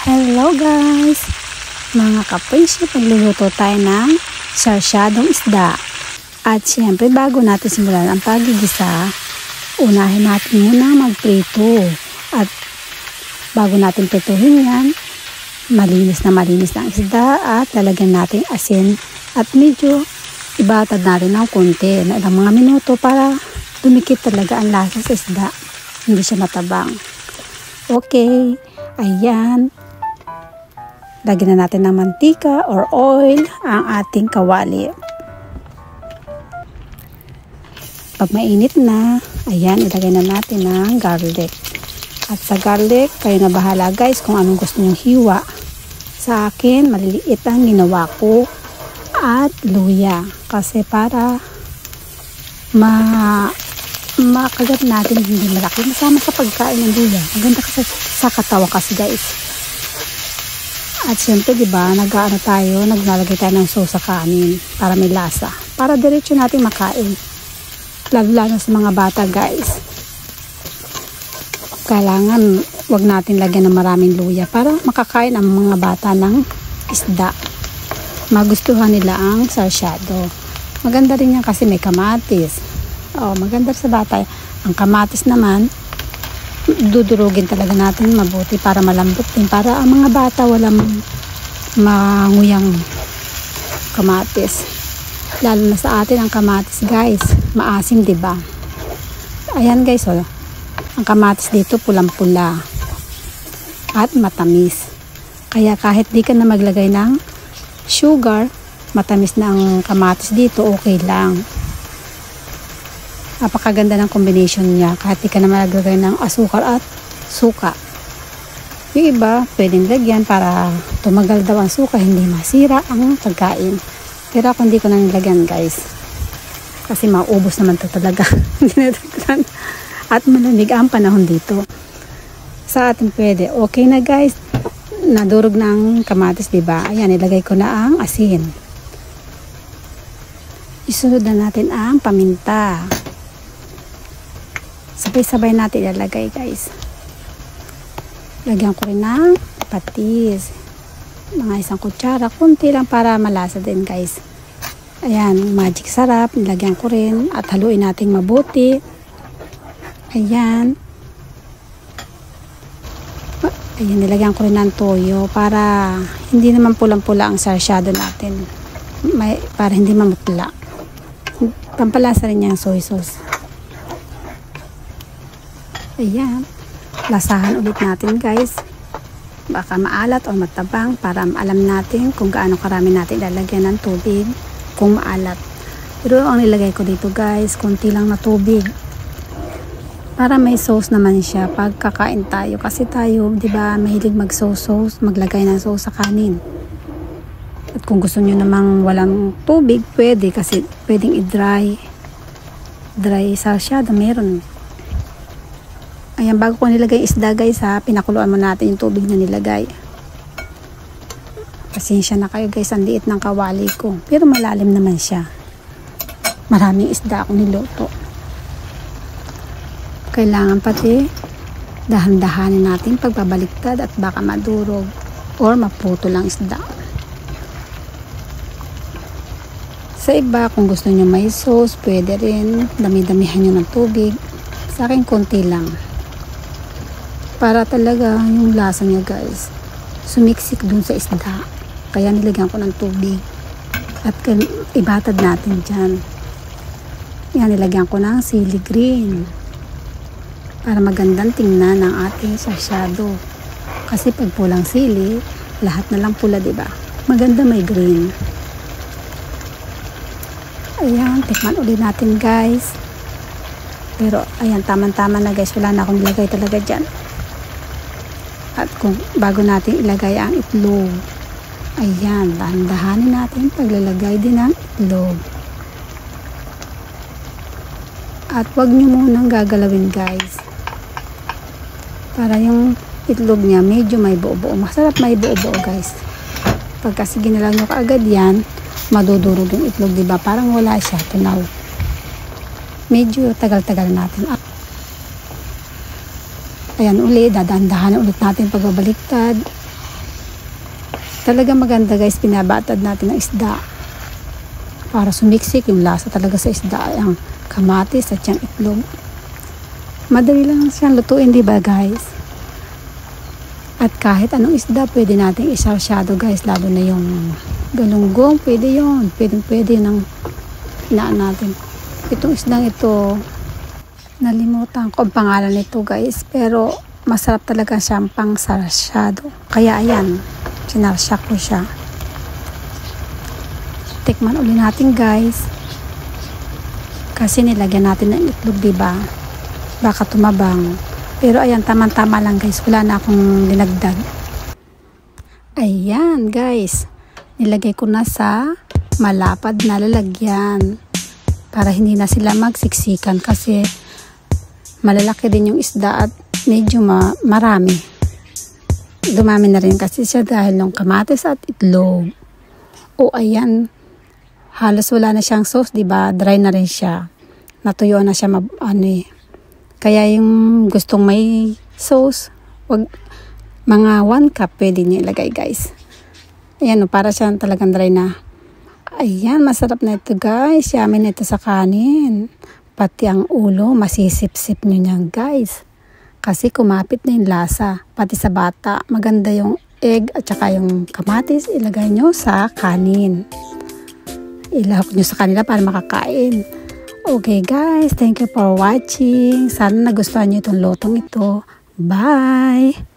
Hello guys! Mga ka-friendship, magluluto tayo ng sarsyadong isda. At syempre bago natin simulan ang pagigisa, unahin natin muna magprito. At bago natin prituhin yan, malinis na isda at lalagyan natin asin at medyo ibatad natin ng konti na ilang mga minuto para dumikit talaga ang lasa sa isda. Hindi siya matabang. Okay, ayan. Lagyan na natin ng mantika or oil ang ating kawali. Pag mainit na, ayan, ilagay na natin ng garlic. At sa garlic, kayo na bahala guys kung anong gusto nyong hiwa. Sa akin, maliliit ang ginawa ko at luya. Kasi para makagat natin hindi malaki. Masama sa pagkain ng luya. Maganda kasi sa katawan kasi guys. At syempre, diba, naglalagay tayo ng sauce sa kanin para may lasa. Para diretso natin makain. Lalo sa mga bata, guys. Kailangan, wag natin lagyan ng maraming luya para makakain ang mga bata ng isda. Magustuhan nila ang sarsyado. Maganda rin yan kasi may kamatis. Maganda sa bata. Ang kamatis naman, dudurugin talaga natin mabuti para malambot din, para ang mga bata walang manguyang kamatis. Lalo na sa atin ang kamatis guys, maasim, diba? Ayan guys, ang kamatis dito pulang-pula at matamis, kaya kahit di ka na maglagay ng sugar, matamis na ang kamatis dito, okay lang. Napakaganda ng combination niya kahit di ka na maglagay ng asukar at suka. Yung iba, pwedeng lagyan para tumagal daw ang suka, hindi masira ang pagkain. Pero ako hindi ko na nilagyan guys. Kasi maubos naman ito talaga. At malamig ang panahon dito. Sa atin pwede. Okay na guys. Nadurog ng kamatis, diba? Ayan, ilagay ko na ang asin. Isunod na natin ang paminta. Sabay-sabay natin ilalagay guys. Lagyan ko rin ng patis. Mga 1 kutsara. Kunti lang para malasa din guys. Ayan, magic sarap. Nilagyan ko rin. At haluin natin mabuti. Ayan. Ayan, nilagyan ko rin ng toyo. Para hindi naman pulang-pula ang sarsyado natin. Para hindi mamutla. Pampalasa rin niya ang soy sauce. Ayan, lasahan ulit natin guys. Baka maalat o matabang para alam natin kung gaano karami natin ilalagyan ng tubig kung maalat. Pero ang nilagay ko dito guys, konti lang na tubig. Para may sauce naman siya pag kakain tayo. Kasi tayo, di ba, mahilig mag-sauce, maglagay ng sauce sa kanin. At kung gusto nyo namang walang tubig, pwede kasi pwedeng i-dry. Dry sarsyado, meron. Ayan, bago ko nilagay isda guys pinakuluan mo natin yung tubig na nilagay. Pasensya na kayo guys, ang liit ng kawali ko. Pero malalim naman siya. Maraming isda akong niluto. Kailangan pati dahan-dahanin natin pagbabaliktad at baka madurog or maputo lang isda. Sa iba, kung gusto nyo may sauce, pwede rin. Dami-damihan nyo ng tubig. Sa akin, konti lang. Para talaga yung lasa niya guys sumiksik dun sa isda, kaya nilagyan ko ng tubig at ibatad natin dyan. Yan, nilagyan ko ng sili green para magandang tingnan ng ating sarsyado, kasi pag pulang sili lahat na lang pula, diba? Maganda may green. Ayan, tikman ulit natin guys. Pero ayan, tama-tama na guys, wala na akong nilagay talaga dyan. At kung bago natin ilagay ang itlog, ayan, dahan-dahanin natin paglalagay din ng itlog. At wag nyo munang gagalawin guys, para yung itlog niya medyo may buo-buo. Masarap may buo-buo guys. Pag kasi ginalaw nyo kaagad yan, madudurog yung itlog, diba? Parang wala siya, tunaw. Medyo tagal-tagal natin. Ayan ulit, dadaan-dahan ulit natin pagbabaliktad Talaga maganda guys, pinabatad natin ng isda. Para sumiksik yung lasa talaga sa isda, ang kamatis at yung itlog. Madali lang siyang lutuin, di ba guys? At kahit anong isda, pwede natin isarsyado guys, lalo na yung galunggong, pwede yun. Pwede nang inaan natin. Itong isdang ito, nalimutan ko ang pangalan nito guys, pero masarap talaga siyang pang sarsyado. Kaya ayan, sinarsya ko siya. Tikman uli natin guys. Kasi nilagyan natin ng itlog, diba? Baka tumabang. Pero ayan, tama-tama lang guys. Wala na akong dinagdag. Ayan guys. Nilagay ko na sa malapad na lalagyan. Para hindi na sila magsiksikan. Kasi malalaki din yung isda at medyo marami. Dumami na rin kasi siya dahil ng kamatis at itlog. O ayan. Halos wala na siyang sauce, diba? Dry na rin siya. Natuyo na siya Kaya yung gustong may sauce, mga 1 cup pwede niya ilagay guys. Ayan, para siya talagang dry na. Ayan, masarap na ito guys. Yummy na ito sa kanin. Pati ang ulo, masisip-sip nyo niyan guys. Kasi kumapit na yung lasa. Pati sa bata, maganda yung egg at saka yung kamatis. Ilagay nyo sa kanin. Ilahok nyo sa kanila para makakain. Okay guys, thank you for watching. Sana nagustuhan nyo itong lutong ito. Bye!